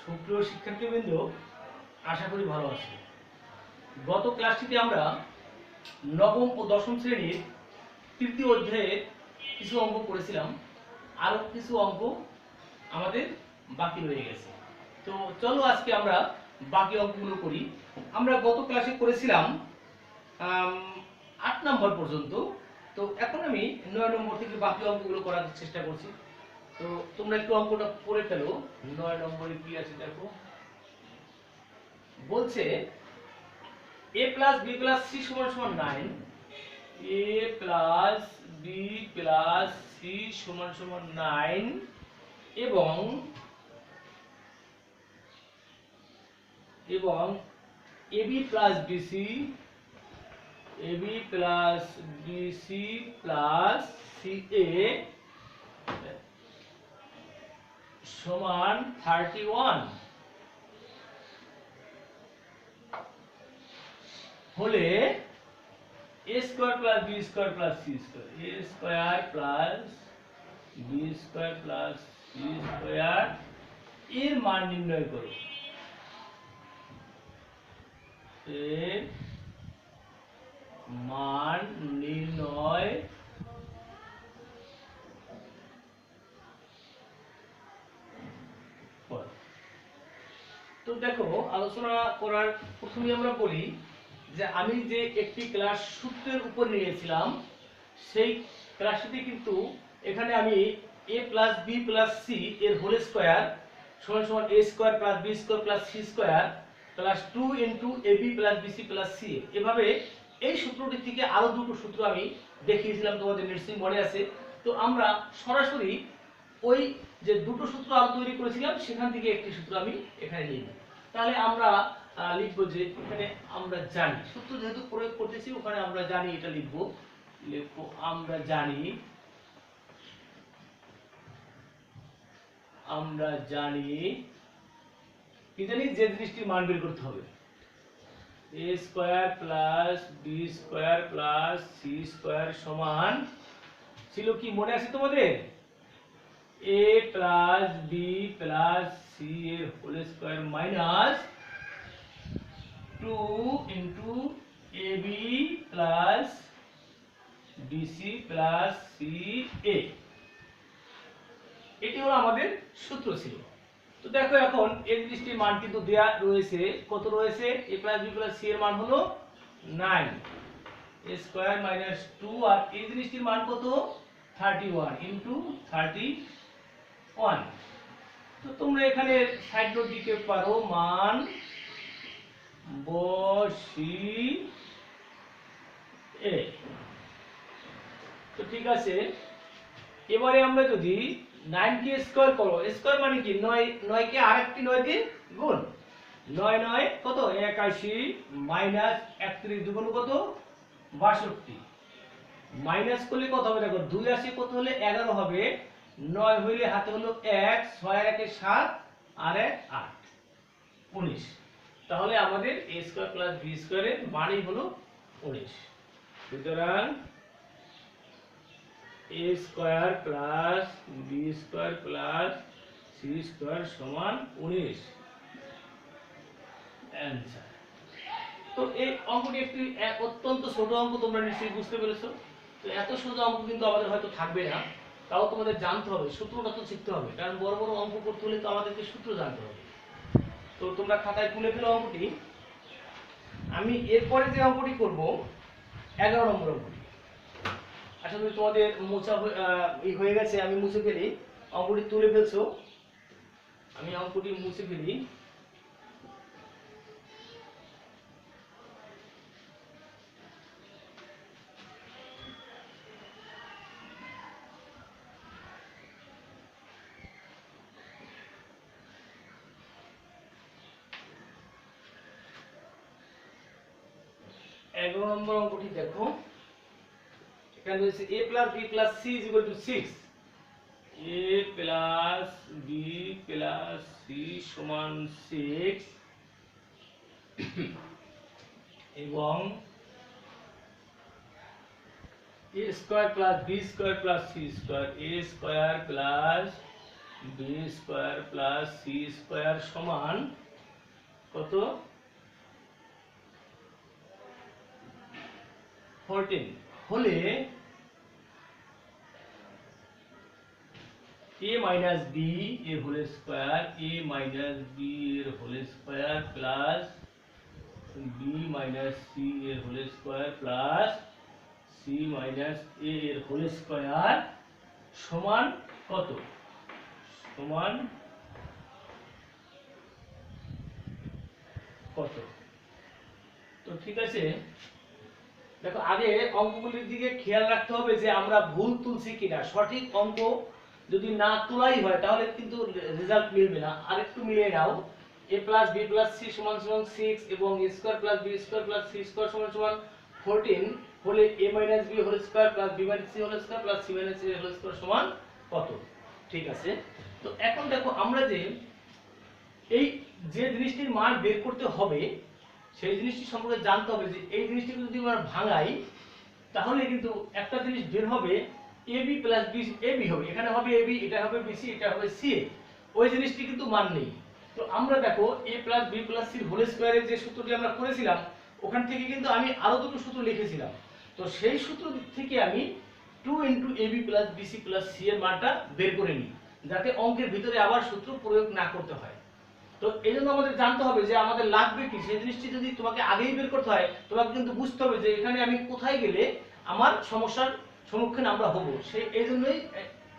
সুপ্রিয় শিক্ষার্থীবৃন্দ, আশা করি ভালো আছি। গত ক্লাসটিতে আমরা নবম ও দশম শ্রেণীর তৃতীয় অধ্যায়ে কিছু অঙ্ক করেছিলাম। আরও কিছু অঙ্ক আমাদের বাকি রয়ে গেছে। তো চলো আজকে আমরা বাকি অঙ্কগুলো করি। আমরা গত ক্লাসে করেছিলাম 8 নম্বর পর্যন্ত। তো এখন আমি 9 নম্বর থেকে বাকি অঙ্কগুলো করার চেষ্টা করছি। তো তোমরা একটু অঙ্কটা করে ফেলো। 9 নম্বরে কি আছে দেখো। বলছে a plus b plus c সমান সমান 9, a plus b plus c সমান সমান 9 এবং ab plus bc plus ca সমান 31 হলে a square plus b square plus c square, a square plus b square plus c square এর মান নির্ণয় করো। এর মান নির্ণয় করো। তো দেখো, আলোচনা করার প্রথমে আমরা বলি যে আমি যে একটি ক্লাস সূত্রের উপর নিয়েছিলাম, সেই ক্লাসটিতে কিন্তু এখানে আমি a plus b plus c এর হোল স্কয়ার সমান সমান a square plus b square plus c square plus 2 into ab plus bc plus c এভাবে এই সূত্রটি থেকে আরো দুটো সূত্র আমি দেখিয়েছিলাম, তোমাদের নিশ্চয়ই মনে আছে। তো আমরা সরাসরি ওই যে দুটো সূত্র আরো তৈরি করেছিলাম সেখান থেকে একটি সূত্র আমি এখানে লিখব। তাহলে আমরা লিখবো যে এখানে আমরা জানি, সূত্র যেহেতু প্রয়োগ করতেছি ওখানে আমরা জানি, এটা লিখবো আমরা জানি কি জানি, যে জিনিসটির মান বের করতে হবে। a square plus b square plus c square সমান ছিল কি, মনে আছে তোমাদের? a plus b plus c এর whole square minus 2 into ab plus bc plus ca, এটি হলো আমাদের সূত্র ছিল। তো দেখো এখন এই জিনিসটির মান কিন্তু দেয়া রয়েছে, কত রয়েছে? a plus b plus c এর মান হলো 9, a স্কয়ার মাইনাস 2, আর এই জিনিসটির মান কত? 31 ইনটু 31। তো তোমরা এখানে সাইড নোট দিতে পারো, মান বসিয়ে। তো ঠিক আছে, এবারে আমরা যদি 9 কে স্কয়ার করো, স্কয়ার মানে কি 9, 9 কে আরেকটি 9 দিয়ে গুণ, 9 9 কত? 81 মাইনাস 31 দুগুণ কত? 62। মাইনাস করলে কত হবে দেখো, 2 আসে কত হলে 11 হবে, 9 হইলে হাতে হলো 1, 6 আর 1 7 আর 1 8, 19। তাহলে আমাদের a স্কয়ার প্লাস b স্কয়ারের মানই হলো 19। সুতরাং a square plus b square plus c square সমান 19 অ্যানসার। তো এই অঙ্কটি একটি অত্যন্ত ছোট অঙ্ক, তোমরা নিশ্চয়ই বুঝতে পেরেছো। তো এত সোজা অঙ্ক কিন্তু আমাদের হয়তো থাকবে না, তাও তোমাদের জানতে হবে, সূত্রটা তো শিখতে হবে, কারণ বড় বড় অঙ্ক করতে হলে তো আমাদেরকে সূত্র জানতে হবে। তো তোমরা খাতায় তুলে ফেলো অঙ্কটি। আমি এরপরে যে অঙ্কটি করব 11 নম্বর অঙ্কটি। আশা করি তোমাদের মোছা হয়ে গেছে, আমি মুছে ফেলি। অঙ্কটি তুলে ফেলছো, আমি অঙ্কটি মুছে ফেলি। এগারো নম্বর অঙ্কটি দেখো, এখানে রয়েছে a plus b plus c is equal to 6, a plus b plus c সমান 6 এবং a square plus b square plus c square, a square plus B square plus C square সমান কত 14 হলে a মাইনাস বি এর whole square a minus B এর whole square plus B minus C এর whole square plus C minus A এর whole square সমান কত সমান কত তো ঠিক আছে দেখো আগে অঙ্কগুলির দিকে খেয়াল রাখতে হবে যে আমরা ভুল তুলছি কিনা সঠিক অঙ্ক যদি না তোলাই হয় তাহলে কিন্তু রেজাল্ট মিলবে না আরেকটু মিলিয়ে নাও a plus b plus c সমান সমান 6 এবং a square plus b square plus c square সমান সমান 14 হলে a minus b whole square plus b minus c whole square plus c minus a whole square সমান কত ঠিক আছে তো এখন দেখো আমরা যে এই যে জিনিসটির মান বের করতে হবে সেই জিনিসটি সম্পর্কে জানতে হবে যে এই জিনিসটিকে যদি আমরা ভাঙাই তাহলে কিন্তু একটা জিনিস বের হবে ab প্লাস b ab হবে এখানে হবে ab এটা হবে bc এটা হবে ca ওই জিনিসটি কিন্তু মান নেই তো আমরা দেখো a plus b plus c whole স্কয়ারের যে সূত্রটি আমরা করেছিলাম ওখান থেকে কিন্তু আমি আরো দুটো সূত্র লিখেছিলাম তো সেই সূত্র থেকে আমি 2 ab plus bc plus c এর মানটা বের করে নিই যাতে অঙ্কের ভিতরে আবার সূত্র প্রয়োগ না করতে হয় তো এইজন্য আমাদের জানতে হবে যে আমাদের লাগবে কি সেই জিনিসটি যদি তোমাকে আগেই বের করতে হয় তোমাকে কিন্তু বুঝতে হবে যে এখানে আমি কোথায় গেলে আমার সমস্যার সম্মুখীন আমরা হব সেই এইজন্যই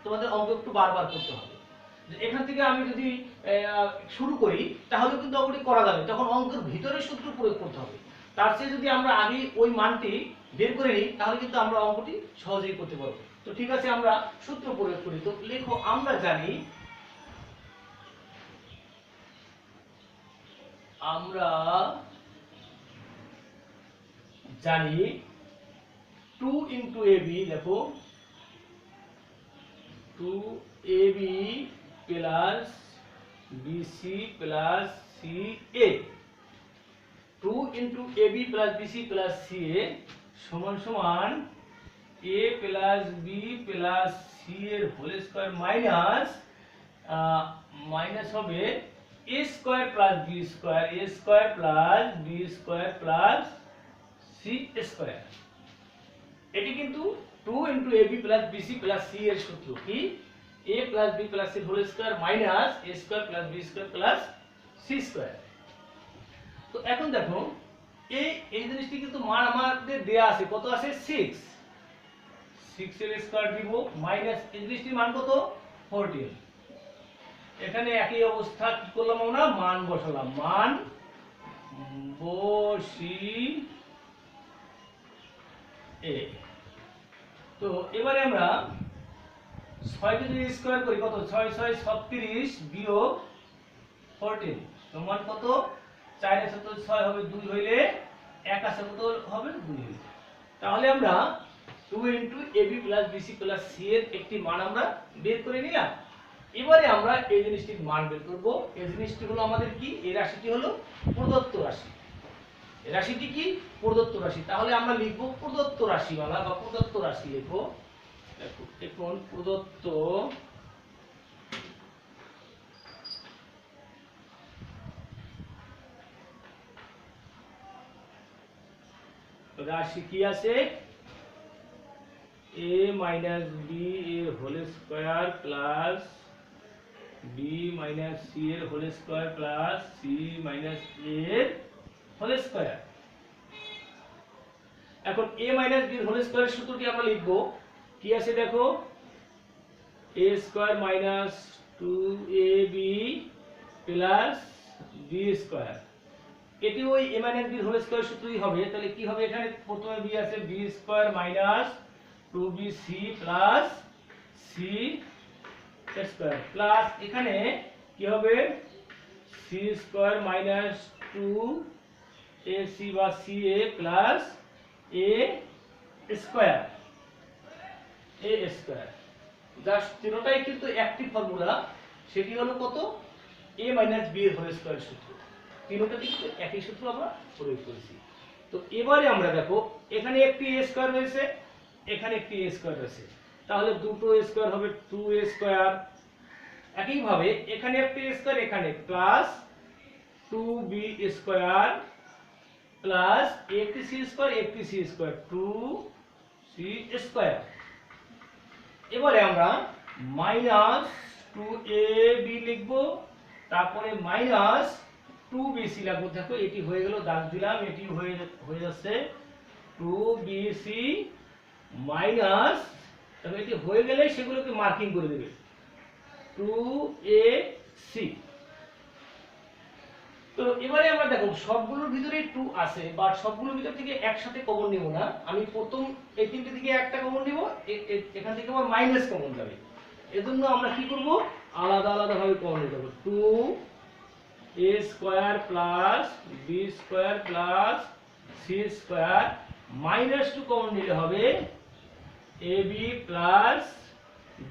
তোমাদের অঙ্ক একটু বারবার করতে হবে যে এখান থেকে আমি যদি শুরু করি তাহলে কিন্তু অঙ্কটি করা যাবে তখন অঙ্কের ভিতরে সূত্র প্রয়োগ করতে হবে তার চেয়ে যদি আমরা আগে ওই মানটি বের করে নিই তাহলে কিন্তু আমরা অঙ্কটি সহজেই করতে পারবো তো ঠিক আছে আমরা সূত্র প্রয়োগ করি তো লেখো আমরা জানি 2 into ab দেখো 2ab plus bc plus ca 2 into ab plus bc plus ca সমান সমান a plus b plus c এর হোল স্কয়ার মাইনাস হবে a square plus b square a square plus b square plus c square এটি কিন্তু 2 into ab plus bc plus c এর সূত্র কি a plus b plus c whole square minus a square plus b square plus c square তো এখন দেখো এই জিনিসটি কিন্তু মান আমাদের দেয়া আছে কত আছে 6 6 এর স্কয়ার দিব মাইনাস এই জিনিসটির মান কত 14 এখানে একই অবস্থা কি করলাম আমরা মান বসালাম মান বসি এ তো এবারে আমরা 6 কে যদি স্কয়ার করি কত 6 6 36 বিয়োগ 14 সমান কত 4 এর সাথে 6 হবে 2 হইলে 1 আছে কত হবে 2 হইলে তাহলে আমরা 2 into ab plus bc plus c এর একটি মান আমরা বের করে নিলাম এবারে আমরা এই জিনিসটির মান বের করব এই জিনিসটি হলো আমাদের কি এই রাশিটি হলো প্রদত্ত রাশি এই রাশিটি কি প্রদত্ত রাশি তাহলে আমরা লিখব প্রদত্ত রাশিমালা বা প্রদত্ত রাশি লিখব দেখো এখন প্রদত্ত রাশি কি আছে a minus b এর whole square plus b minus c এর whole square plus c minus a এর হোল স্কয়ার এখন a minus b এর হোল স্কয়ারের সূত্রটি আমরা লিখব কি আছে দেখো a square minus 2ab plus b square এটি ওই a minus b এর হোল স্কয়ার সূত্রই হবে তাহলে কি হবে এখানে প্রথমে b আছে b square minus 2bc plus c square plus এখানে কি হবে c স্কয়ার minus 2ac বা ca plus a square just তিনটাই কিন্তু একটি ফর্মুলা সেটি হলো কত a minus b এর হোল স্কয়ার সূত্র তিনটাতে কিন্তু একই সূত্র আমরা প্রয়োগ করেছি তো এবারে আমরা দেখো এখানে একটি a স্কয়ার রয়েছে এখানে একটি a স্কয়ার আছে তাহলে দুটো a স্কয়ার হবে 2a স্কয়ার একইভাবে এখানে একটা স্কয়ার, এখানে প্লাস 2b স্কয়ার প্লাস একটি সি স্কয়ার, একটি সি স্কয়ার, 2c স্কয়ার। এবারে আমরা মাইনাস 2ab লিখব, তারপরে মাইনাস 2bc লিখব। দেখো এটি হয়ে গেল, দাগ দিলাম, এটি হয়ে যাচ্ছে 2bc মাইনাস, তবে এটি হয়ে গেলে সেগুলোকে মার্কিং করে দেবে 2ac। তো এবারে আমরা দেখো সবগুলোর ভিতরে 2 আছে, বাট সবগুলোর ভিতর থেকে একসাথে কমন নিব না। আমি প্রথম এই তিনটে থেকে একটা কমন নিব, এখান থেকে আবার মাইনাস কমন যাবে। এজন্য আমরা কি করব, আলাদা আলাদা ভাবে কমন নিতে হবে। 2a square plus b square plus c square minus 2 common নিলে হবে ab plus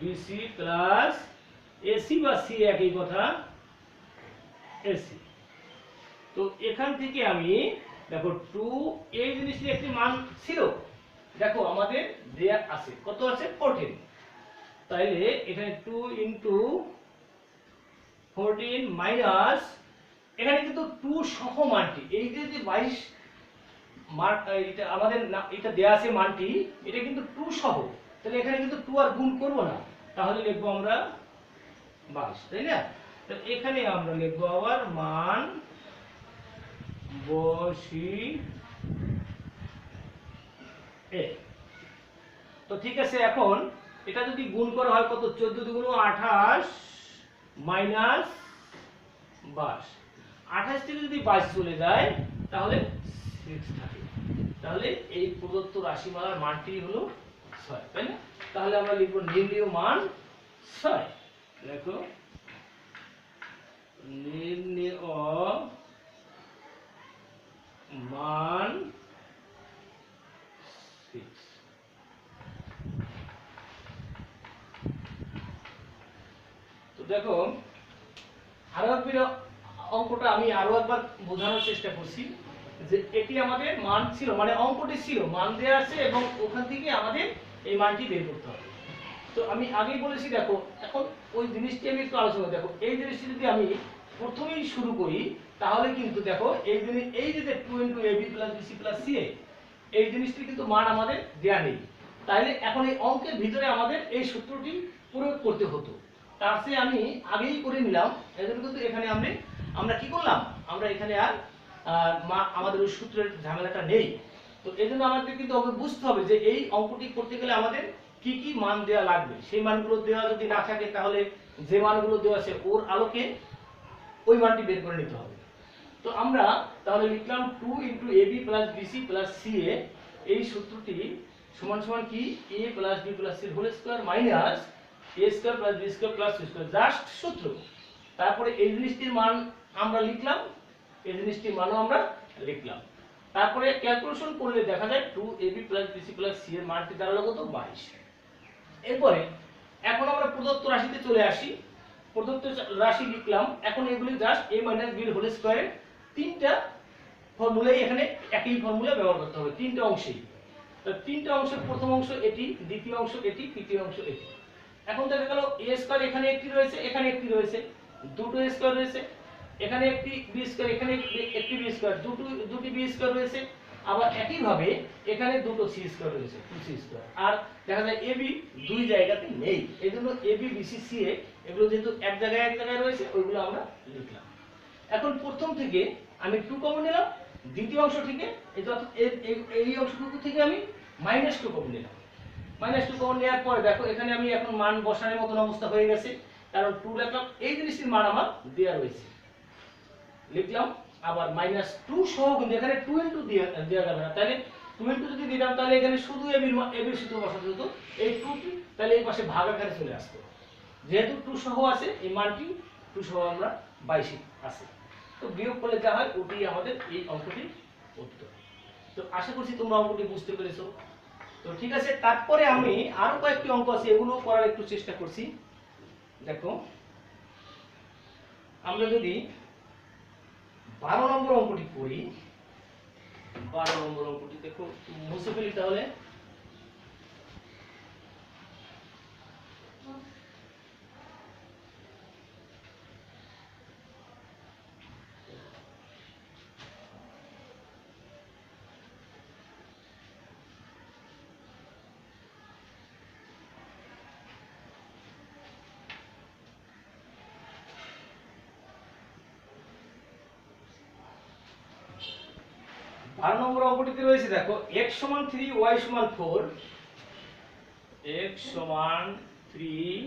bc plus ac বা c একই কথা ac। তো এখান থেকে আমি দেখো 2 এই জিনিসটির একটি মান ছিল, দেখো আমাদের দেয়া আছে, কত আছে 14। তাইলে এখানে 2 ইনটু 14 মাইনাস এখানে কিন্তু 2 সহ মানটি, এই যে 22 মান, এটা আমাদের এটা দেয়া আছে মানটি, এটা কিন্তু 2 সহ। তাহলে এখানে কিন্তু 2 আর গুণ করব না, তাহলে লিখবো আমরা 22, তাই না? তো এখানে আমরা লিখবো আবার মান বসি এ। তো ঠিক আছে, এখন এটা যদি গুণ করা হয় কত, 14 দুগুণ 28 মাইনাস 22, 28 থেকে যদি 22 চলে যায় তাহলে 6 থাকে। তাহলে এই প্রদত্ত রাশিমালার মানটি হলো 6, তাই না? তাহলে আমরা লিখব নির্ণেয় মান 6। দেখো নির্ণেয় মান 6। তো দেখো আরো একবার অঙ্কটা আমি আরো একবার বোঝানোর চেষ্টা করছি যে এটি আমাদের মান ছিল, মানে অঙ্কটি ছিল, মান দেওয়া আছে এবং ওখান থেকে আমাদের এই মানটি বের করতে হবে। তো আমি আগেই বলেছি, দেখো এখন ওই জিনিসটি আমি একটু আলোচনা, দেখো এই জিনিসটি যদি আমি প্রথমেই শুরু করি তাহলে কিন্তু দেখো এই যে 2 into ab plus bc plus ca, এই জিনিসটি কিন্তু মান আমাদের দেয়া নেই। তাইলে এখন এই অঙ্কের ভিতরে আমাদের এই সূত্রটি প্রয়োগ করতে হতো, তার চেয়ে আমি আগেই করে নিলাম। এজন্য কিন্তু এখানে আমরা কি করলাম, আমরা এখানে আর আমাদের ওই সূত্রের ঝামেলাটা নেই। তো এজন্য আমাদের কিন্তু বুঝতে হবে যে এই অঙ্কটি করতে গেলে আমাদের কি কি মান দেওয়া লাগবে। সেই মানগুলো দেওয়া যদি না থাকে তাহলে যে মানগুলো দেওয়া আছে ওর আলোকে ওই মানটি বের করে নিতে হবে। তো আমরা তাহলে লিখলাম 2 into ab plus bc plus ca, এই সূত্রটি সমান সমান কি, a plus b plus c whole square minus a square plus b square plus c square, just সূত্র। তারপরে এই জিনিসটির মান আমরা লিখলাম, এই জিনিসটির মানও আমরা লিখলাম। তারপরে ক্যালকুলেশন করলে দেখা যায় 2ab plus bc plus c এর মানটি দাঁড়ালো কত, 22। এরপরে এখন আমরা প্রদত্ত রাশিতে চলে আসি, প্রদত্ত রাশি লিখলাম। এখন এগুলি জাস্ট a মাইনাস b এর হোল স্কয়ারের তিনটা ফর্মুলাই, এখানে একই ফর্মুলা ব্যবহার করতে হবে তিনটা অংশেই। তো তিনটা অংশের প্রথম অংশ এটি, দ্বিতীয় অংশ এটি, তৃতীয় অংশ এটি। এখন দেখা গেল a স্কয়ার এখানে একটি রয়েছে, এখানে একটি রয়েছে, দুটো স্কয়ার রয়েছে, এখানে একটি b স্কয়ার, এখানে একটি b স্কয়ার, দুটি b স্কয়ার রয়েছে। আবার একই ভাবে এখানে দুটো c স্কয়ার রয়েছে, 2c স্কয়ার। আর দেখা যায় ab দুই জায়গাতে নেই, এইজন্য ab bc ca এগুলো যেহেতু এক জায়গায় রয়েছে ওইগুলো আমরা লিখলাম। এখন প্রথম থেকে আমি 2 কমন নিলাম, দ্বিতীয় অংশ থেকে এই অংশটুকু থেকে আমি -2 কমন নিলাম। -2 কমন নেওয়ার পরে দেখো এখানে আমি এখন মান বসানোর মতন অবস্থা হয়ে গেছে, কারণ 2 লিখলাম, এই জিনিসটির মান আমার দেয়া রয়েছে, লিখলাম। আবার -2 সহ কিন্তু এখানে 2 ইনটু দেয়া যাবে না, তাহলে 2 ইনটু যদি দিতাম তাহলে এখানে শুধু ab এর সূত্র বসাতে হতো, এই 2টি তাহলে এই পাশে ভাগ আকারে চলে আসতো। যেহেতু 2 সহ আছে, এই মানটি 2 সহ আমরা 22 আছে, তো বিয়োগ করলে যা হয় ওটি আমাদের এই অঙ্কটির উত্তর। তো আশা করছি তোমরা অঙ্কটি বুঝতে পেরেছো। তো ঠিক আছে, তারপরে আমি আরো কয়েকটি অঙ্ক আছে, এগুলো করার একটু চেষ্টা করছি। দেখো আমরা যদি 12 নম্বর অঙ্কটি করি, 12 নম্বর অঙ্কটি দেখো মুছে ফেলি তাহলে। 12 নম্বর অঙ্কটিতে রয়েছে দেখো x সমান 3 y সমান 4, x সমান 3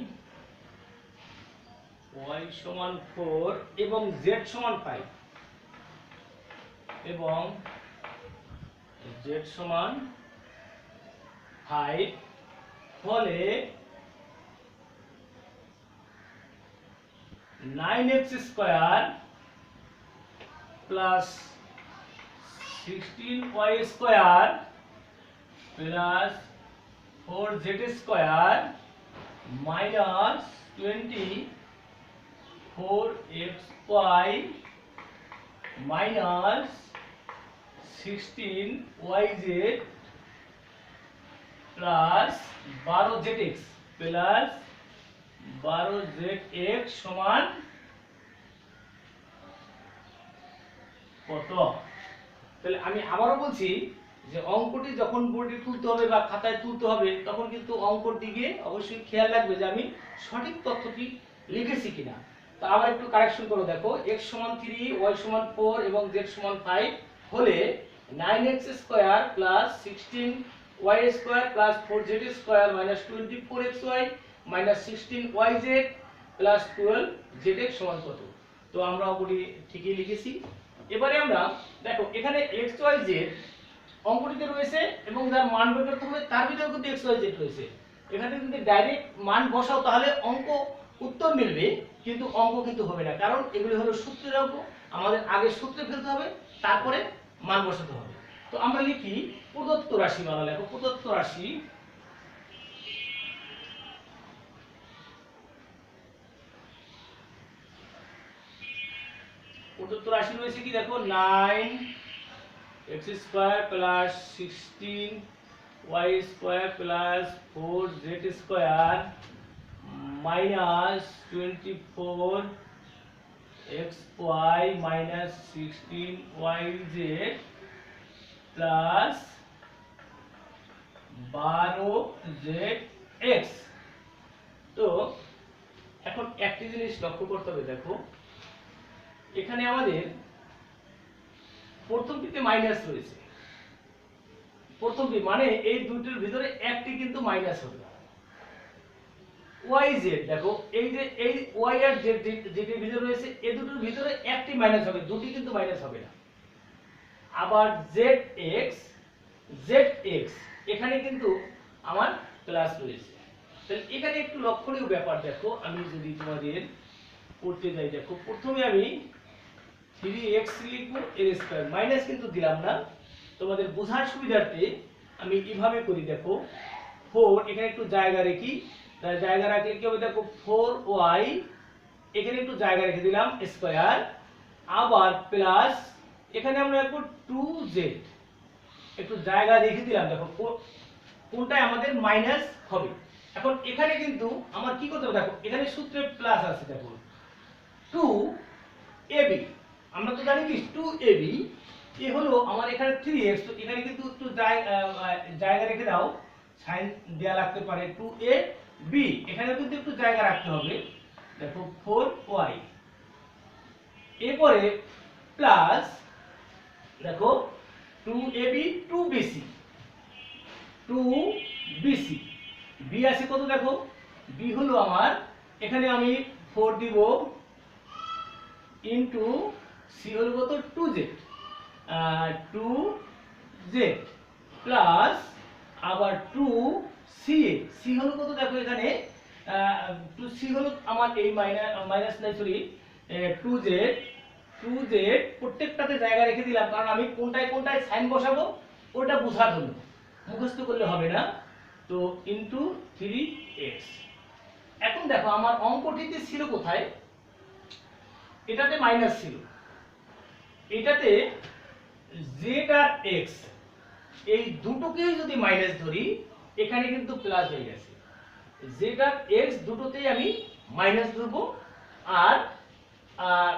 y সমান 4 এবং z সমান 5 এবং z সমান 5 হলে 9x square plus 16y square plus 4z square minus 24xy minus 16yz plus 12zx plus 12zx সমান কত? তাহলে আমি আবারও বলছি যে অঙ্কটি যখন বোর্ডে তুলতে হবে বা খাতায় তুলতে হবে তখন কিন্তু অঙ্কর দিকে অবশ্যই খেয়াল রাখবে যে আমি সঠিক তথ্যটি লিখেছি কিনা। তো আবার একটু কারেকশন করে দেখো x সমান 3 y সমান 4 এবং z সমান 5 হলে 9x square plus 16y square plus 4z square minus 24xy minus 16yz plus 12zx সমান কত? তো আমরা অঙ্কটি ঠিকই লিখেছি। এবারে আমরা দেখো এখানে xyz অঙ্কটিতে রয়েছে এবং যার মান বের করতে হবে তার ভিতরে কিন্তু xyz রয়েছে। এখানে যদি ডাইরেক্ট মান বসাও তাহলে অঙ্ক উত্তর মিলবে, কিন্তু অঙ্ক কিন্তু হবে না, কারণ এগুলি হলো সূত্রের অঙ্ক। আমাদের আগে সূত্রে ফেলতে হবে, তারপরে মান বসাতে হবে। তো আমরা লিখি প্রদত্ত রাশি, বাংলা লেখো প্রদত্ত রাশি প্রদত্ত রাশি রয়েছে কি দেখো 9x square plus 16y square plus 4z square minus 24xy minus 16yz plus 12zx। তো এখন একটি জিনিস লক্ষ্য করতে হবে, দেখো এখানে আমাদের প্রথমটিতে মাইনাস রয়েছে, প্রথমটি মানে এই দুটোর ভিতরে একটি কিন্তু মাইনাস হবে। yz দেখো এই যে এই y আর z যেটির ভিতরে রয়েছে এই দুটোর ভিতরে একটি মাইনাস হবে, দুটি কিন্তু মাইনাস হবে না। আবার zx এখানে কিন্তু আমার প্লাস রয়েছে। তাহলে এখানে একটু লক্ষণীয় ব্যাপার দেখো, আমি যদি তোমাদের করতে যাই, দেখো প্রথমে আমি 3x লিখবো এর স্কয়ার, মাইনাস কিন্তু দিলাম না, তোমাদের বোঝার সুবিধার্থে আমি এইভাবে করি। দেখো 4 এখানে একটু জায়গা রেখি, তাহলে জায়গা রাখলে কি হবে দেখো 4y এখানে একটু জায়গা রেখে দিলাম স্কয়ার, আবার প্লাস এখানে আমরা রাখবো 2z একটু জায়গা রেখে দিলাম, দেখো কোনটায় আমাদের মাইনাস হবে। এখন এখানে কিন্তু আমার কি করতে হবে, দেখো এখানে সূত্রে প্লাস আছে, দেখো 2ab আমরা তো জানি কি 2ab এ হলো আমার এখানে 3x, তো এখানে কিন্তু একটু জায়গা রেখে দাও, সাইন দেয়া লাগতে পারে 2ab এখানে কিন্তু একটু জায়গা রাখতে হবে, দেখো 4y এরপরে প্লাস দেখো 2ab 2bc 2bc b আছে কত, দেখো b হলো আমার এখানে আমি 4 দিব ইনটু c হলো কত 2z 2z প্লাস আবার 2ca c হলো কত, দেখো এখানে 2c হলো আমার এই মাইনাস নাই সরি 2z প্রত্যেকটাতে জায়গা রেখে দিলাম, কারণ আমি কোনটায় কোনটায় সাইন বসাবো ওটা বোঝার জন্য, মুখস্থ করলে হবে না। তো ইনটু 3x। এখন দেখো আমার অঙ্কটিতে ছিল কোথায়, এটাতে মাইনাস ছিল, এটাতে z আর x এই দুটোকেই যদি মাইনাস ধরি এখানে কিন্তু প্লাস হয়ে গেছে। z আর x দুটোতেই আমি মাইনাস ধরবো, আর আর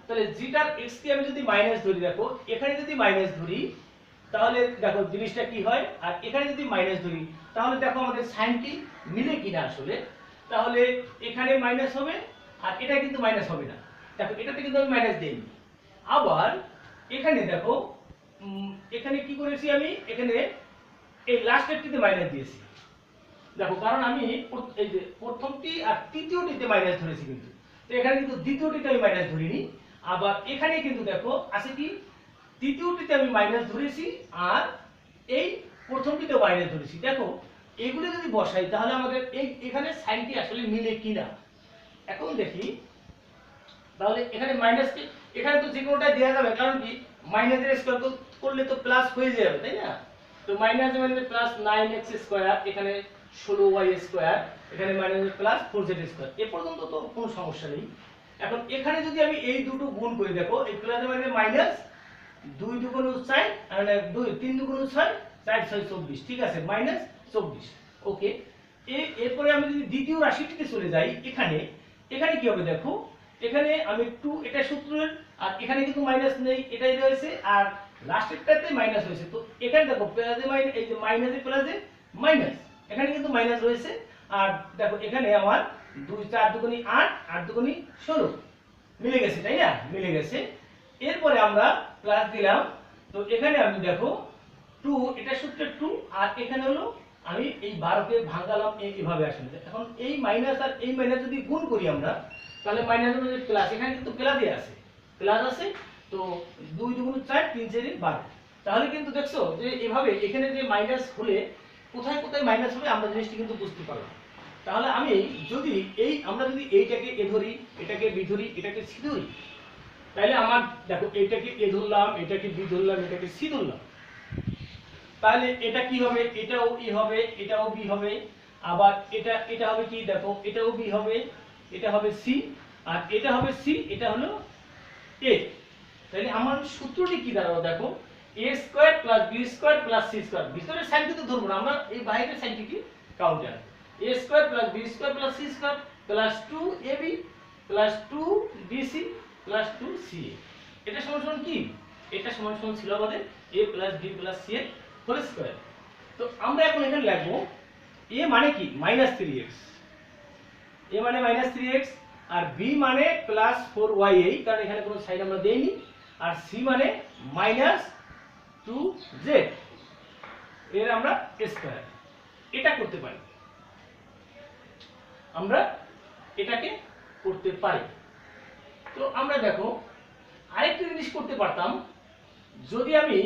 তাহলে z আর x কে আমি যদি মাইনাস ধরি, দেখো এখানে যদি মাইনাস ধরি তাহলে দেখো জিনিসটা কি হয়, আর এখানে যদি মাইনাস ধরি তাহলে দেখো আমাদের সাইনটি মিলে কিনা আসলে। তাহলে এখানে মাইনাস হবে আর এটা কিন্তু মাইনাস হবে না, দেখো এটাতে কিন্তু আমি মাইনাস দেইনি। আবার এখানে দেখো এখানে কি করেছি আমি এখানে এই লাস্টেরটিতে মাইনাস দিয়েছি দেখো, কারণ আমি এই যে প্রথমটি আর তৃতীয়টিতে মাইনাস ধরেছি, কিন্তু তো এখানে কিন্তু দ্বিতীয়টিতে আমি মাইনাস ধরিনি। আবার এখানে কিন্তু দেখো আছে কি তৃতীয়টিতে আমি মাইনাস ধরেছি আর এই প্রথমটিতে মাইনাস ধরেছি। দেখো এগুলো যদি বসাই তাহলে আমাদের এখানে সাইনটি আসলে মিলে কিনা এখন দেখি। তাহলে এখানে মাইনাস কি, এখানে তো যে কোনোটাই দেওয়া যাবে, কারণ কি মাইনাসের স্কয়ার করলে তো প্লাস হয়ে যাবে, তাই না? তো মাইনাস মানে প্লাস 9x স্কয়ার, এখানে 16y স্কয়ার, এখানে মাইনাস প্লাস 4z স্কয়ার, এ পর্যন্ত তো কোনো সমস্যা নেই। এখন এখানে যদি আমি এই দুটো গুণ করি, দেখো এই প্লাস মানে মাইনাস 2 দুগুণ 4 আর 2 3 দুগুণ 6 4 6 24, ঠিক আছে, মাইনাস 24। ওকে, এরপরে আমি যদি দ্বিতীয় রাশিটিতে চলে যাই, এখানে এখানে কি হবে দেখো, এখানে আমি 2 এটা সূত্রের, আর এখানে কিন্তু মাইনাস নেই, এটাই রয়েছে, আর লাস্টেরটাতে মাইনাস হয়েছে। তো এখানে দেখো প্লাসে মাইনাস, এই যে মাইনাসে প্লাসে মাইনাস, এখানে কিন্তু মাইনাস রয়েছে। আর দেখো এখানে আমার 2 4 দুগুণী 8 8 দুগুণী 16 মিলে গেছে, তাই না? মিলে গেছে। এরপরে আমরা প্লাস দিলাম, তো এখানে আমি দেখো 2 এটা সূত্রের 2, আর এখানে হলো আমি এই 12 কে ভাঙালাম এইভাবে আসলে। এখন এই মাইনাস আর এই মাইনাস যদি গুণ করি আমরা, তাহলে মাইনাস মানে প্লাস, এখানে কিন্তু প্লাসই আছে, প্লাস আছে। তো 2 দুগুণ 4 3 4 12, তাহলে কিন্তু দেখছো যে এভাবে এখানে যে মাইনাস হলে কোথায় কোথায় মাইনাস হবে আমরা জিনিসটি কিন্তু বুঝতে পারলাম। তাহলে আমি যদি আমরা যদি এইটাকে এ ধরি, এটাকে বি ধরি, এটাকে সি ধরি, তাহলে আমার দেখো এটাকে এ ধরলাম, এটাকে বি ধরলাম, এটাকে সি ধরলাম, তাহলে এটা কি হবে, এটাও ই হবে, এটাও বি হবে, আবার এটা হবে কি দেখো, এটাও বি হবে, এটা হবে সি, আর এটা হবে সি, এটা হলো এ। তাহলে আমার সূত্রটি কি দাঁড়ালো দেখো, a square plus b square plus c square, ভিতরের সাইনটি তো ধরবো না আমরা, এই বাইরের সাইনটি কি counter, a square plus b square plus c square plus 2ab plus 2bc plus 2ca, এটা সমান কি, এটা সমান ছিল আমাদের a plus b plus c এর হোল স্কয়ার। তো আমরা এখন এখানে লিখবো a মানে কি -3x, a মানে -3x, আর b মানে প্লাস 4ya, কারণ এখানে কোনো সাইন আমরা দেইনি, আর c মানে -2z, এর আমরা স্কয়ার। এটা করতে পারি, আমরা এটাকে করতে পারি। তো আমরা দেখো আরেকটা জিনিস করতে পারতাম, যদি আমি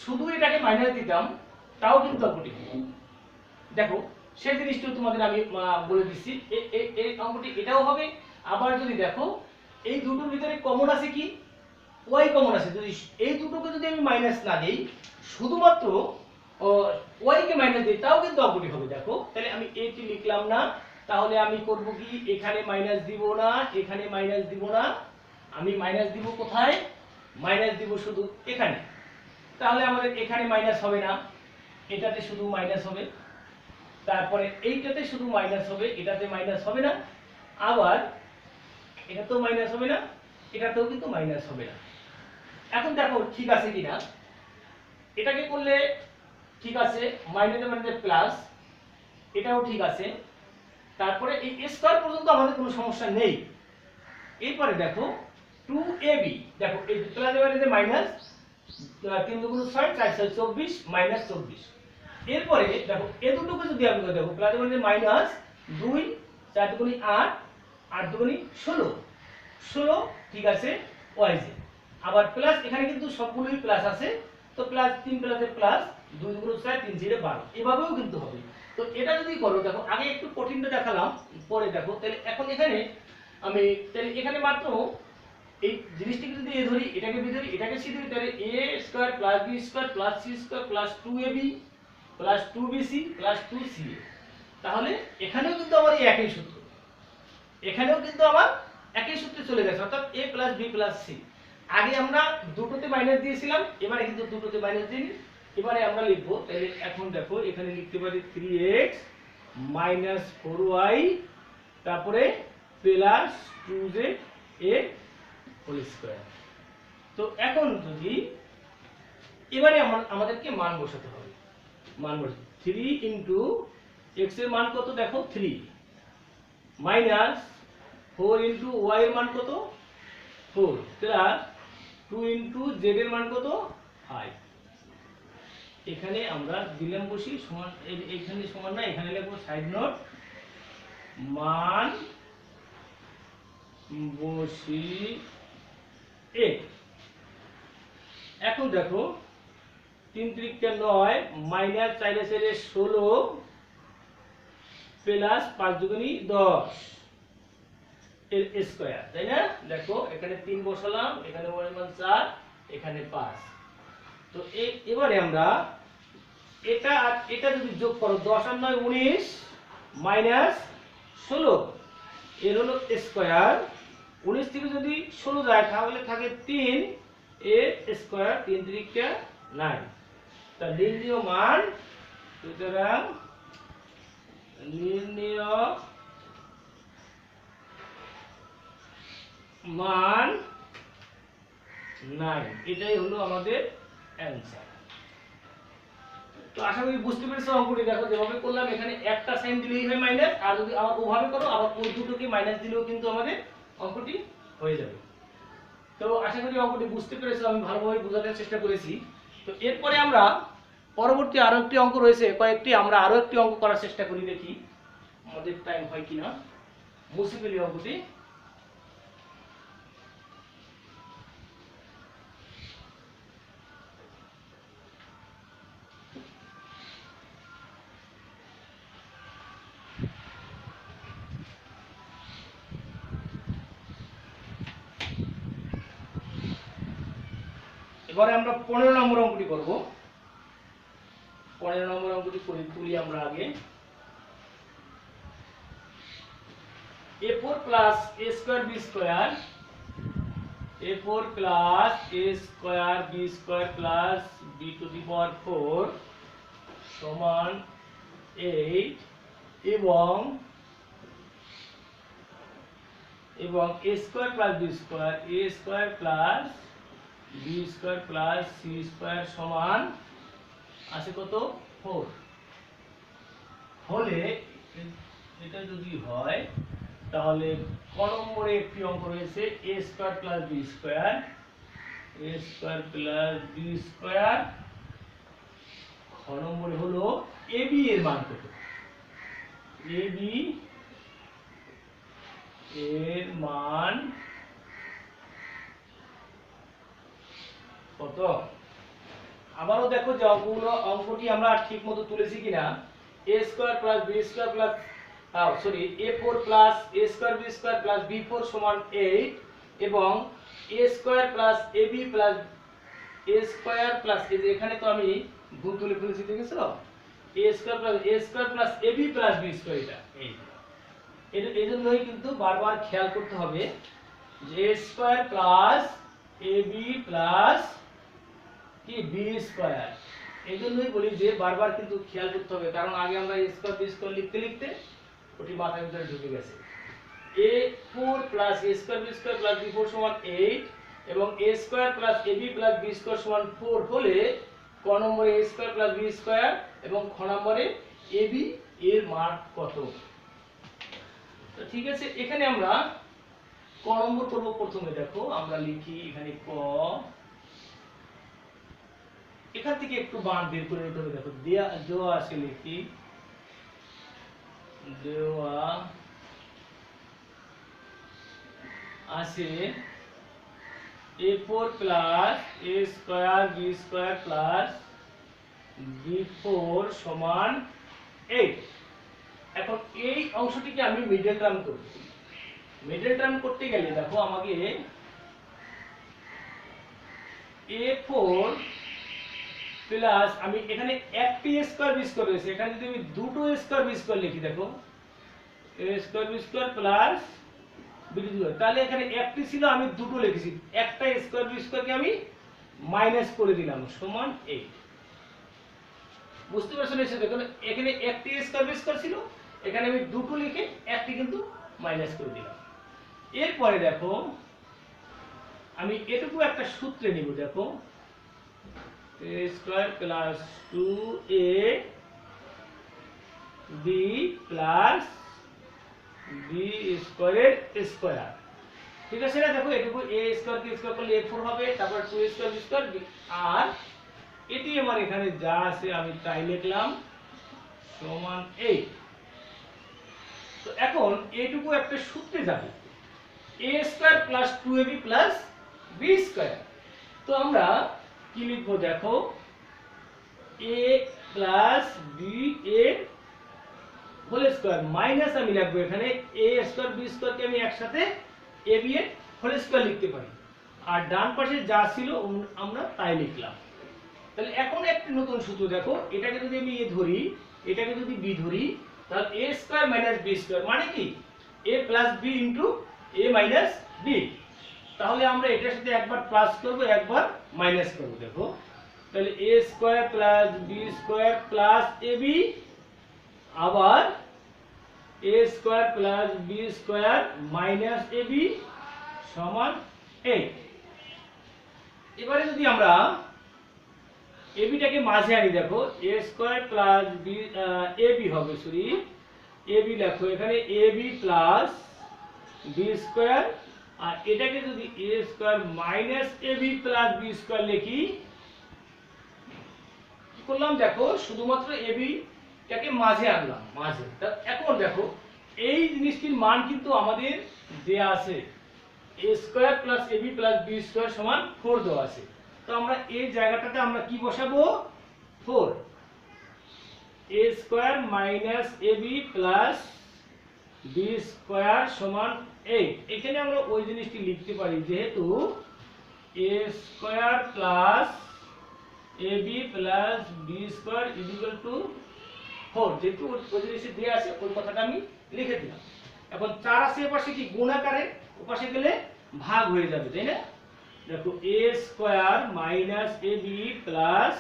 শুধু এটাকে মাইনাস দিতাম তাও কিন্তু অঙ্কটি দেখো, সেই জিনিসটাও তোমাদের আমি বলে দিচ্ছি, এই অঙ্কটি এটাও হবে। আবার যদি দেখো এই দুটোর ভিতরে কমন আছে কি, y কমন আছে, যদি এই দুটোকে যদি আমি মাইনাস না দেই, শুধুমাত্র y কে মাইনাস দিই, তাও কিন্তু অঙ্কটি হবে। দেখো তাহলে আমি এটি লিখলাম না, তাহলে আমি করব কি, এখানে মাইনাস দিব না, এখানে মাইনাস দিব না, আমি মাইনাস দিব কোথায়, মাইনাস দিব শুধু এখানে। তাহলে আমাদের এখানে মাইনাস হবে না, এটাতে শুধু মাইনাস হবে, তারপরে এইটাতে শুধু মাইনাস হবে, এটাতে মাইনাস হবে না, আবার এটাতেও মাইনাস হবে না, এটাতেও কিন্তু মাইনাস হবে না। এখন দেখো ঠিক আছে কিনা, এটাকে করলে ঠিক আছে, মাইনাসে মানে প্লাস, এটাও ঠিক আছে, তারপরে এই স্কয়ার পর্যন্ত আমাদের কোনো সমস্যা নেই। এরপরে দেখো 2ab, দেখো এই প্লাস মানে মাইনাস 3 দুগুণ 6 4 6 24 মাইনাস 24। এরপরে দেখো এই দুটোকে যদি আমি দেখো প্লাস মানে মাইনাস 2 4 দুগুণ 8 8 দুগুণ 16 16, ঠিক আছে, ওয়াইজ। আবার প্লাস এখানে কিন্তু সবগুলোই প্লাস আছে, তো প্লাস 3 প্লাসে প্লাস 2 দুগুণ 4 3 4 12, এভাবেও কিন্তু হবে। তো এটা যদি করো, দেখো আগে একটু কঠিনটা দেখালাম, পরে দেখো তাহলে এখন এখানে আমি তাহলে এখানে মাত্র এই জিনিসটাকে যদি এ ধরি, এটাকে বি ধরি, এটাকে সি ধরি, তাহলে a square plus b square plus c square plus 2ab plus 2bc plus 2ca, তাহলে এখানেও কিন্তু আমার এই একই সূত্র, এখানেও কিন্তু আমার একই সূত্রে চলে গেছে, অর্থাৎ a plus b plus c। আগে আমরা দুটোতে মাইনাস দিয়েছিলাম, এবারে কিন্তু দুটোতে মাইনাস দিইনি, এবারে আমরা লিখব, তাহলে এখন দেখো এখানে লিখতে পারি 3x মাইনাস 4y তারপরে plus 2z a whole square. তো এখন যদি এবারে আমাদেরকে মান বসাতে হবে, মান বসাতে 3 ইনটু x এর মান কত দেখো 3, মাইনাস 4 ইনটু y এর মান কত 4, প্লাস 2 ইনটু z এর মান কত 5। এখানে আমরা দিলাম বসি সমান, এইখানে সমান না, এখানে লিখব সাইড নোট মান বসি এ। এখন দেখো 3 3 9 মাইনাস 4 4 16 প্লাস 5 দুগুণী 10 এর স্কয়ার, তাই না? দেখো এখানে 3 বসালাম, এখানে মান 4, এখানে 5। তো এবারে আমরা এটা আর এটা যদি যোগ করো 10 আর 9 19 মাইনাস 16 এর হলো স্কয়ার। 19 থেকে যদি 16 যায় তাহলে থাকে 3 এর স্কয়ার, 3 3 9। তা নির্ণীয় মান, সুতরাং নির্ণীয় মান 9, এটাই হলো আমাদের অ্যানসার। তো আশা করি বুঝতে পেরেছো অঙ্কটি। দেখো যেভাবে করলাম এখানে একটা সাইন দিলেই হয় মাইনাস, আর যদি আবার ওভাবে করো আবার ওই দুটোকে মাইনাস দিলেও কিন্তু আমাদের অঙ্কটি হয়ে যাবে। তো আশা করি অঙ্কটি বুঝতে পেরেছো, আমি ভালোভাবে বোঝানোর চেষ্টা করেছি। তো এরপরে আমরা পরবর্তী আরো একটি অঙ্ক রয়েছে, কয়েকটি আমরা আরো একটি অঙ্ক করার চেষ্টা করি, দেখি আমাদের টাইম হয় কিনা। মুছে ফেলি অঙ্কটি। এবারে আমরা 15 নম্বর অঙ্কটি করব। 15 নম্বর অঙ্কটি তুলি আমরা আগে। a4 plus a square b square, a4 plus a square b square plus b to the power 4 সমান 8 এবং a square plus b square, a square plus b square plus c square সমান আছে কত? 4 হলে এটা যদি হয় তাহলে ক নম্বরে একটি অঙ্ক রয়েছে a square plus b square, a square plus b square। খ নম্বরে হলো ab এর মান কত? ab এর মান কত? আবারও দেখো যে অঙ্কটি আমরা ঠিকমতো তুলেছি কিনা। a square plus b square plus a4 plus a square b square plus b4 সমান 8 এবং a square plus ab plus a square plus এখানে তো আমি ভুল তুলে ফেলেছি, দেখেছো? a square plus ab plus b square, এটা এই জন্যই কিন্তু বারবার খেয়াল করতে হবে যে a square plus ab plus কি b square। এই জন্যই বলি যে বারবার কিন্তু খেয়াল করতে হবে, কারণ আগে আমরা a square b square লিখতে লিখতে ওটি মাথার ভিতরে ঢুকে গেছে। a4 plus a square b square plus b4 সমান 8 এবং a square plus ab plus b square সমান 4 হলে ক নম্বরে a square plus b square এবং খ নম্বরে ab এর মান কত? তো ঠিক আছে, এখানে আমরা ক নম্বর করব। প্রথমে দেখো আমরা লিখি এখানে ক, এখান থেকে একটু মান বের করে নিতে হবে। দেখো দেওয়া আছে, লিখি দেওয়া আছে a4 plus a square b square plus b4 সমান 8। এখন এই অংশটিকে আমি মিডল টার্ম করব। মিডল টার্ম করতে গেলে দেখো আমাকে a4 প্লাস, আমি এখানে একটি স্কয়ার বি স্কয়ার রয়েছে, এখানে যদি আমি দুটো স্কয়ার বি স্কয়ার লিখি, দেখো a square B square plus b square, তাহলে এখানে একটি ছিল আমি দুটো লিখেছি, একটা স্কয়ার বি স্কয়ারকে আমি মাইনাস করে দিলাম সমান 8। বুঝতে পারছো নিশ্চয়ই? দেখো এখানে একটি স্কয়ার বি স্কয়ার ছিল, এখানে আমি দুটো লিখে একটি কিন্তু মাইনাস করে দিলাম। এরপরে দেখো আমি এটুকু একটা সূত্রে নিব। দেখো a square plus 2ab plus b square এর স্কয়ার, ঠিক আছে না? দেখো এটুকু a স্কয়ার কে স্কয়ার করলে a4 হবে, তারপর 2 স্কয়ার b স্কয়ার আর এটি আমার এখানে যা আছে আমি তাই লিখলাম সমান 8। তো এখন এইটুকু একটা সূত্রে যাবে, a square plus 2ab plus b square. তো আমরা কি লিখবো দেখো, a plus b a whole square minus আমি লিখবো এখানে a স্কয়ার b স্কয়ার কে আমি একসাথে ab এর হোল স্কয়ার লিখতে পারি, আর ডান পাশে যা ছিল আমরা তাই লিখলাম। তাহলে এখন একটা নতুন সূত্র দেখো, এটাকে যদি আমি a ধরি, এটাকে যদি b ধরি, তাহলে a square minus b square মানে কি a plus b into a minus b। তাহলে আমরা এটার সাথে একবার প্লাস করব, একবার মাইনাস করব। দেখো তাহলে a square plus b square plus ab, আবার a square plus b square minus ab সমান 8। এবারে যদি আমরা ab টাকে মাঝে আনি, দেখো a square plus b ab হবে, সরি ab লেখো এখানে ab প্লাস b স্কয়ার, আর এটাকে যদি a square minus ab plus b square লিখি, কি করলাম দেখো শুধুমাত্র ab টাকে মাঝে আনলাম, মাঝে। এখন দেখো এই জিনিসটির মান কিন্তু আমাদের দেয়া আছে, a square plus ab plus b square সমান 4 দেওয়া আছে। তো আমরা এই জায়গাটাতে আমরা কি বসাবো, 4। a square minus ab plus b square সমান 8। এখানে আমরা ওই জিনিসটি লিখতে পারি, যেহেতু a square plus ab plus b square is equal two 4, যেহেতু ওই জিনিসটি দেয়া আছে ওই কথাটা আমি লিখে দিলাম। এখন 4 আছে এপাশে কি গুণ আকারে, ওপাশে গেলে ভাগ হয়ে যাবে, তাই না? দেখো a square minus ab plus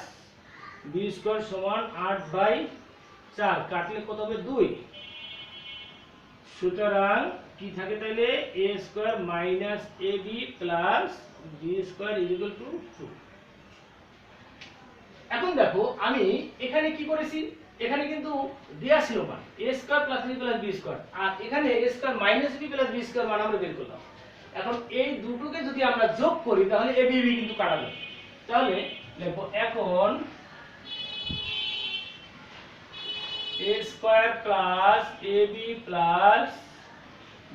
b square সমান 8/4, কাটলে কত হবে 2। সুতরাং কি থাকে তাহলে a square minus ab plus b square is equal two 2। এখন দেখো আমি এখানে কি করেছি, এখানে কিন্তু দেয়া ছিল মান a square plus ab plus b square, আর এখানে a square minus b plus b square মান আমরা বের করলাম। এখন এই দুটোকে যদি আমরা যোগ করি তাহলে a b b কিন্তু কাটা যাবে। তাহলে দেখো এখন a square plus ab plus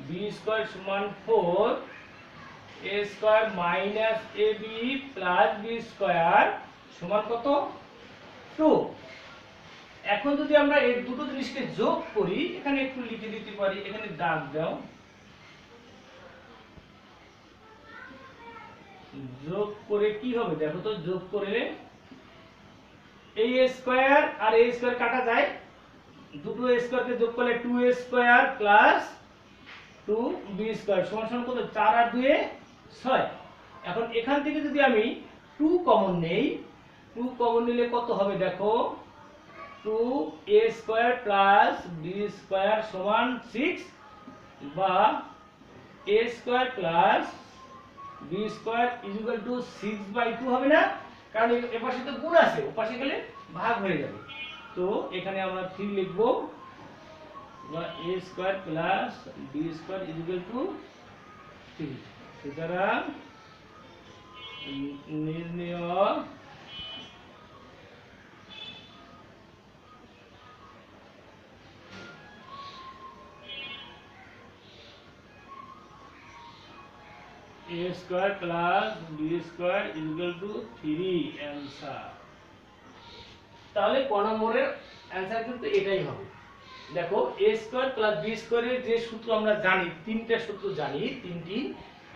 b square সমান 4, a square minus ab plus b square সমান কত 2। এখন যদি আমরা এই দুটো জিনিসকে যোগ করি, এখানে একটু লিখে দিতে পারি, এখানে দাগ দাও, যোগ করে কি হবে দেখো তো, যোগ করে এই a স্কয়ার আর a স্কয়ার কাটা যায়, দুটো a স্কয়ারকে যোগ করলে 2a square plus 2b square সমান সমান কত, 4 আর 2 6। এখন এখান থেকে যদি আমি 2 কমন নেই, 2 কমন নিলে কত হবে দেখো, 2a square plus b square সমান 6, বা a square plus b square is equal two 6/2 হবে না, কারণ এর পাশে তো গুণ আছে, ওপাশে গেলে ভাগ হয়ে যাবে। তো এখানে আমরা 3 লিখব, বা a square plus b square is equal two 3। সুতরাং নির্ণয় a square plus b square is equal two 3 answer. তাহলে ক নম্বরের অ্যানসার কিন্তু এটাই হবে। দেখো a স্কয়ার প্লাস b স্কয়ারের যে সূত্র আমরা জানি, তিনটা সূত্র জানি, তিনটি,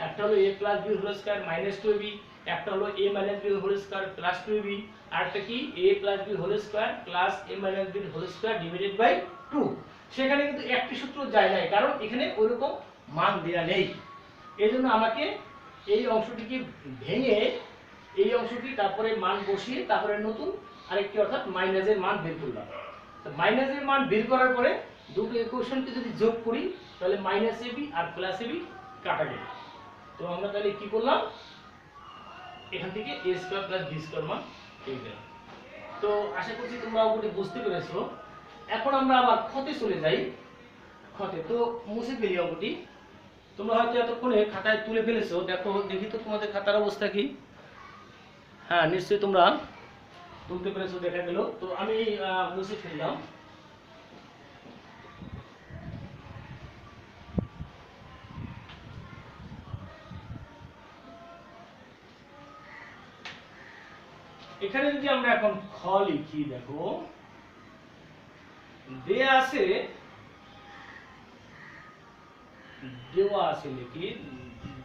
একটা হলো a plus b whole square minus 2ab, একটা হলো a minus b whole square plus 2ab, আর একটা কি a plus b whole square plus a minus b whole square divided by 2। সেখানে কিন্তু একটি সূত্র যায় না, কারণ এখানে ওইরকম মান দেয়া নেই। এজন্য আমাকে এই অংশটিকে ভেঙে এই অংশটি তারপরে মান বসিয়ে তারপরে নতুন আরেকটি অর্থাৎ মাইনাসের মান বের করলাম। তো মাইনাসের মান বের করার পরে দুটো ইকুয়েশনকে যদি যোগ করি তাহলে মাইনাস ab আর প্লাস ab কাটা যাবে। তো আমরা তাহলে কি করলাম, এখান থেকে a square plus b square মান পেয়ে গেলাম। তো আশা করছি তোমরা ওগুলো বুঝতে পেরেছো। এখন আমরা আবার ক্ষতে চলে যাই। ক্ষতে তো মুছে ফেলি অঙ্কটি। তোমরা হয়তো এতক্ষণে খাতায় তুলে ফেলেছো, দেখো দেখি তো তোমাদের খাতার অবস্থা কি। হ্যাঁ নিশ্চয়ই তোমরা তুলতে পেরেছো দেখা গেল। তো আমি মুছে ফেললাম। এখানে যদি আমরা এখন খ লিখি, দেখো দেয়া আছে, দেওয়া আছে লিখি,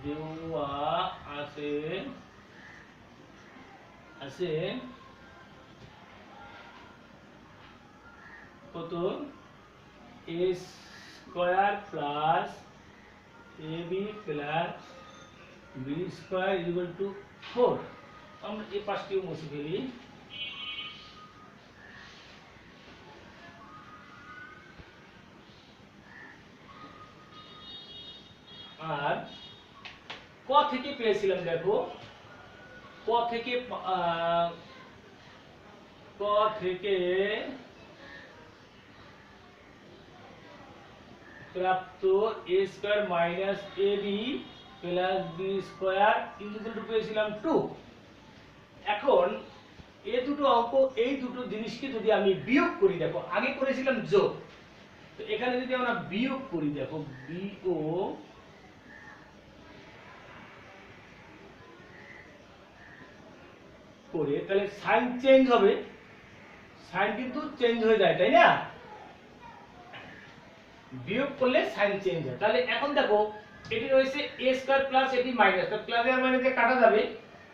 দেওয়া আছে আছে কত, a square plus ab plus b square equal to 4। আমরা এই পাশটিও মুছে ফেলি। আর ক থেকে পেয়েছিলাম, দেখো ক থেকে প্রাপ্ত a square minus ab plus b square equal to পেয়েছিলাম 2। এখন এই দুটো অঙ্ক, এই দুটো জিনিসকে যদি আমি বিয়োগ করি, দেখো আগে করেছিলাম যোগ, তো এখানে যদি আমরা বিয়োগ করি, দেখো বিয়োগ করে, তাহলে সাইন চেঞ্জ হবে, সাইন কিন্তু চেঞ্জ হয়ে যায়, তাই না? বিয়োগ করলে সাইন চেঞ্জ হয়। তাহলে এখন দেখো এটি রয়েছে a স্কয়ার প্লাস এটি মাইনাস, তো প্লাস আর মাইনাসে কাটা যাবে,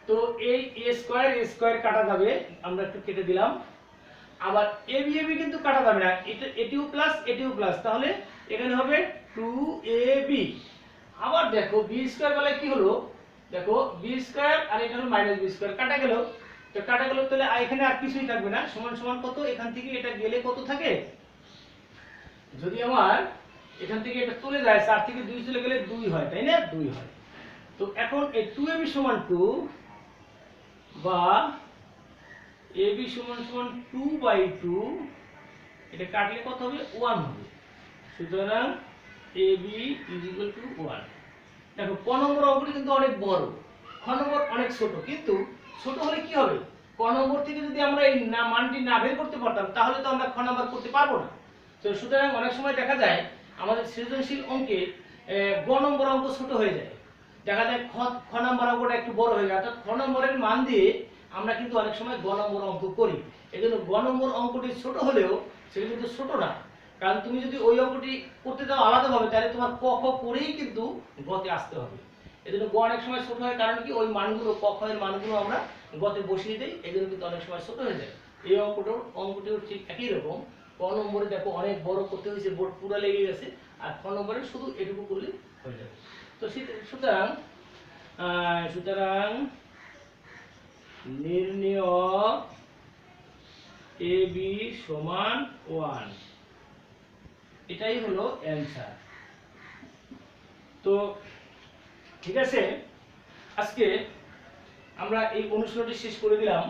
তো এই a স্কয়ার কাটা যাবে, আমরা একটু কেটে দিলাম। আবার ab কিন্তু কাটা যাবে না, এটিও প্লাস, তাহলে এখানে হবে 2ab। আবার দেখো b স্কয়ার বেলায় কি হলো, দেখো b স্কয়ার আর এটা হলো মাইনাস b স্কয়ার, কাটা গেল, তো কাটা গেল, তাহলে এখানে আর কিছুই থাকবে না, সমান সমান কত, এখান থেকে এটা গেলে কত থাকে, যদি আমার এখান থেকে এটা চলে যায় 4 থেকে 2 চলে গেলে 2 হয়, তাই না? 2 হয়। তো এখন এই 2ab সমান 2 বা ab সমান 2/2, এটা কাটলে কত হবে, 1 হবে। সুতরাং ab = 1। দেখো ক নম্বর অঙ্কটি কিন্তু অনেক বড়, খ নম্বর অনেক ছোট, কিন্তু ছোট হলে কি হবে, ক নম্বর থেকে যদি আমরা এই মানটি না বের করতে পারতাম, তাহলে তো আমরা খ নম্বর করতে পারবো না। তো সুতরাং অনেক সময় দেখা যায় আমাদের সৃজনশীল অঙ্কে গ নম্বর অঙ্ক ছোট হয়ে যায়, দেখা যায় খ নম্বর অঙ্কটা একটু বড় হয়ে যায়, অর্থাৎ খ নম্বরের মান দিয়ে আমরা কিন্তু অনেক সময় গ নম্বর অঙ্ক করি। এজন্য গ নম্বর অঙ্কটি ছোট হলেও সেটা কিন্তু ছোট না, কারণ তুমি যদি ওই অঙ্কটি করতে যাও আলাদাভাবে, তাহলে তোমার ক খ করেই কিন্তু গতে আসতে হবে। এজন্য গ অনেক সময় ছোট হয়, কারণ কি ওই মানগুলো, ক খ এর মানগুলো আমরা গতে বসিয়ে দেই, এজন্য কিন্তু অনেক সময় ছোট হয়ে যায়। এই অঙ্কটিও ঠিক একই রকম, ক নম্বরে দেখো অনেক বড় করতে হয়েছে, বোর্ড পুরো লেগে গেছে, আর খ নম্বরে শুধু এটুকু করলে হয়ে যাবে। তো সুতরাং নির্ণয় ab সমান 1, এটাই হলো অ্যানসার। তো ঠিক আছে, আজকে আমরা এই অনুশীলনটি শেষ করে দিলাম।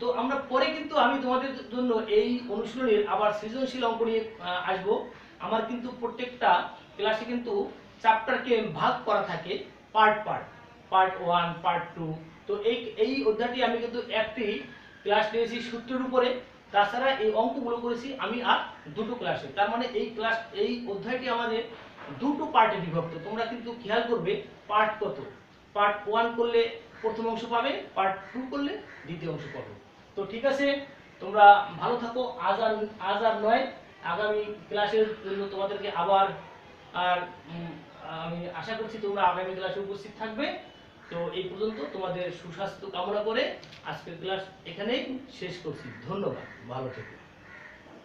তো আমরা পরে কিন্তু আমি তোমাদের জন্য এই অনুশীলনের আবার সৃজনশীল অঙ্ক নিয়ে আসবো। আমার কিন্তু প্রত্যেকটা ক্লাসে কিন্তু চ্যাপ্টারকে ভাগ করা থাকে পার্ট 1, পার্ট 2। তো এই অধ্যায়টি আমি কিন্তু একটি ক্লাস নিয়েছি সূত্রের উপরে, তাছাড়া এই অঙ্কগুলো করেছি আমি আর দুটো ক্লাসে। তার মানে এই অধ্যায়টি আমাদের দুটো পার্টে বিভক্ত। তোমরা কিন্তু খেয়াল করবে পার্ট কত, পার্ট 1 করলে প্রথম অংশ পাবে, পার্ট 2 করলে দ্বিতীয় অংশ পাবে। তো ঠিক আছে, তোমরা ভালো থাকো। আজ আর নয়, আগামী ক্লাসের জন্য তোমাদেরকে আবার আমি আশা করছি তোমরা আগামী ক্লাসে উপস্থিত থাকবে। তো এই পর্যন্ত তোমাদের সুস্বাস্থ্য কামনা করে আজকের ক্লাস এখানেই শেষ করছি। ধন্যবাদ, ভালো থেকো।